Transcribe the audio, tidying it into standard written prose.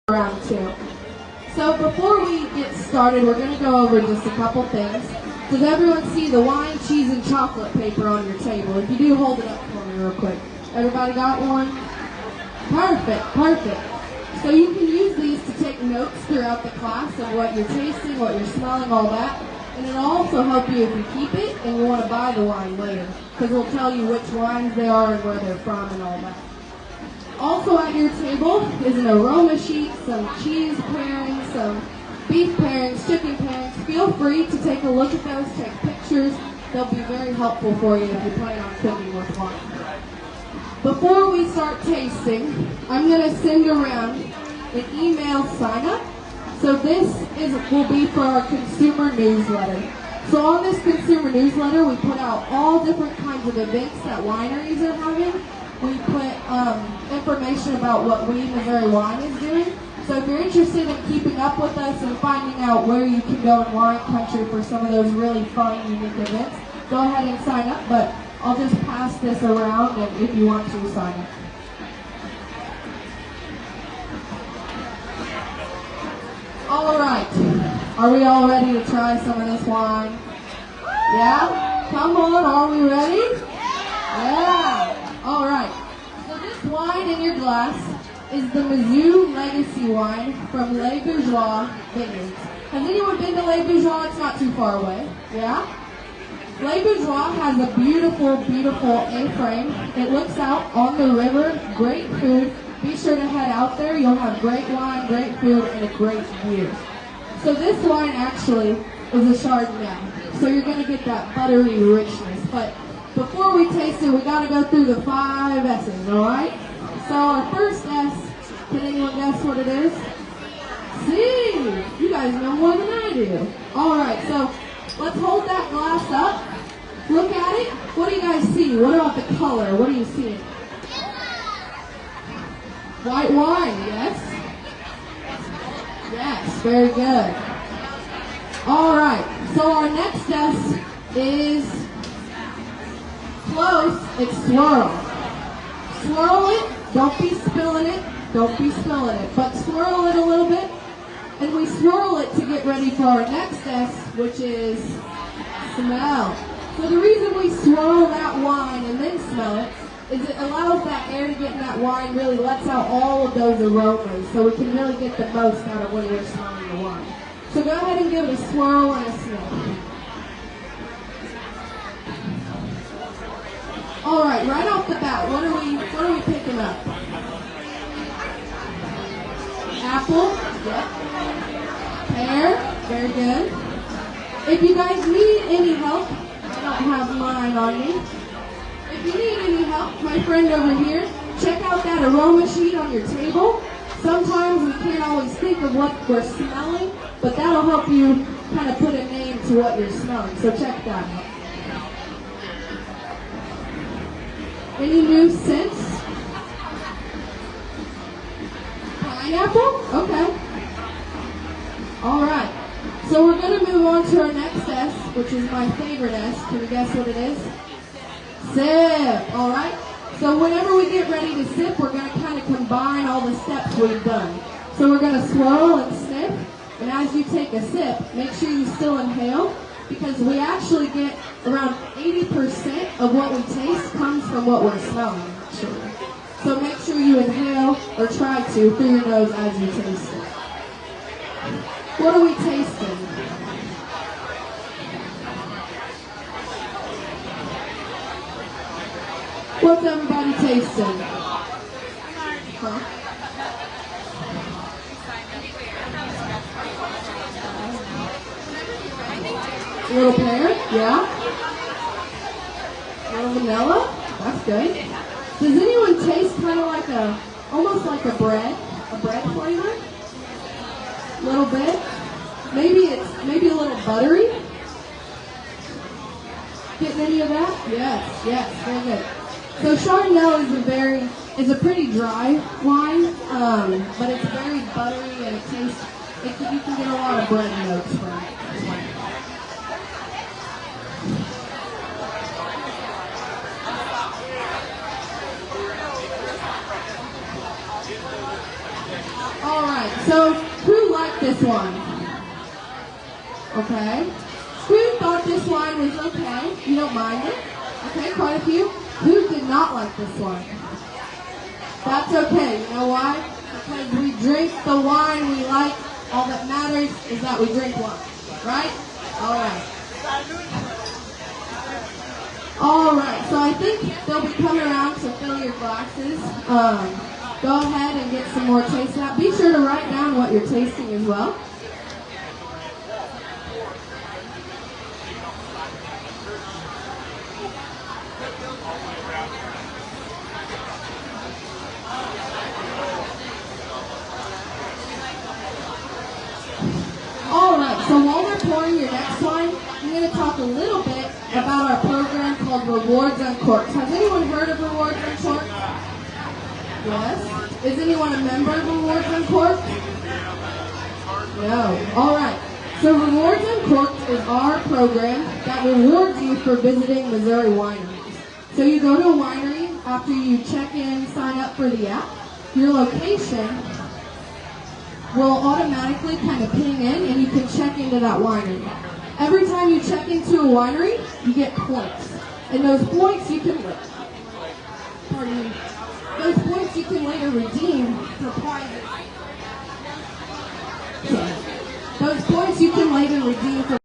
around too. So before we get started, we're going to go over just a couple things. Does everyone see the wine, cheese, and chocolate paper on your table? If you do, hold it up for me real quick. Everybody got one? Perfect, perfect. So you can use these to take notes throughout the class of what you're tasting, what you're smelling, all that. And it'll also help you if you keep it and you want to buy the wine later, because it'll tell you which wines they are and where they're from and all that. Also at your table is an aroma sheet, some cheese pairings, some beef pairings, chicken pairings. Feel free to take a look at those, take pictures. They'll be very helpful for you if you plan on cooking with wine. Before we start tasting, I'm going to send around an email sign-up. So this will be for our consumer newsletter. So on this consumer newsletter, we put out all different kinds of events that wineries are having. We put information about what We Missouri Wine is doing. So if you're interested in keeping up with us and finding out where you can go in wine country for some of those really fun, unique events, go ahead and sign up. But I'll just pass this around, and if you want to, sign up. All right. Are we all ready to try some of this wine? Yeah? Come on, are we ready? Yeah. All right. So this wine in your glass is the Mizzou Legacy wine from Les Bourgeois Vineyards. Has anyone been to Les Bourgeois? It's not too far away. Yeah? Les Bourgeois has a beautiful, beautiful A-frame. It looks out on the river. Great food. Be sure to head out there. You'll have great wine, great food, and a great view. So this wine actually is a Chardonnay. So you're going to get that buttery richness. But before we taste it, we got to go through the 5 S's, all right? So our first S, can anyone guess what it is? See, you guys know more than I do. All right, so let's hold that glass up. Look at it. What do you guys see? What about the color? What are you seeing? White wine, yes? Yes, very good. All right, so our next S is close. It's swirl. Swirl it. Don't be spilling it. Don't be spilling it. But swirl it a little bit. And we swirl it to get ready for our next S, which is smell. So the reason we swirl that wine and then smell it is it allows that air to get in that wine, really lets out all of those aromas, so we can really get the most out of when we're smelling the wine. So go ahead and give it a swirl and a sniff. All right off the bat, what are we picking up? Apple, yep. Pear, very good. If you guys need any help, I don't have mine on me. If you need any help, my friend over here, check out that aroma sheet on your table. Sometimes we can't always think of what we're smelling, but that'll help you kind of put a name to what you're smelling. So check that out. Any new scents? Pineapple? Okay. All right. So we're going to move on to our next S, which is my favorite S. Can you guess what it is? Sip. All right. So whenever we get ready to sip, we're going to kind of combine all the steps we've done. So we're going to swirl and sniff. And as you take a sip, make sure you still inhale, because we actually get around 80% of what we taste comes from what we're smelling, actually. So make sure you inhale, or try to, through your nose as you taste it. What are we tasting? What's everybody tasting? Huh? A little pear, yeah. A little vanilla, that's good. Does anyone taste kind of like almost like a bread flavor? A little bit. Maybe a little buttery. Getting any of that? Yes, very good. So Chardonnay is a pretty dry wine, but it's very buttery and you can get a lot of bread notes from it. All right, So, who liked this one? Okay. Who thought this wine was okay? You don't mind it? Okay, quite a few. Who did not like this one? That's okay. You know why? Because we drink the wine we like. All that matters is that we drink wine. Right? Alright. Alright, so I think they'll be coming around to fill your glasses. Go ahead and get some more taste out. Be sure to write down what you're tasting as well. Alright, so while we're pouring your next wine, I'm going to talk a little bit about our program called Rewards Uncorked. Has anyone heard of Rewards Uncorked? Yes? Is anyone a member of Rewards Uncorked? No. Alright, so Rewards Uncorked is our program that rewards you for visiting Missouri wineries. So you go to a winery after you check in, sign up for the app. Your location will automatically kind of ping in and you can check into that winery. Every time you check into a winery, you get points. And those points you can later redeem for prizes. Those points you can later redeem for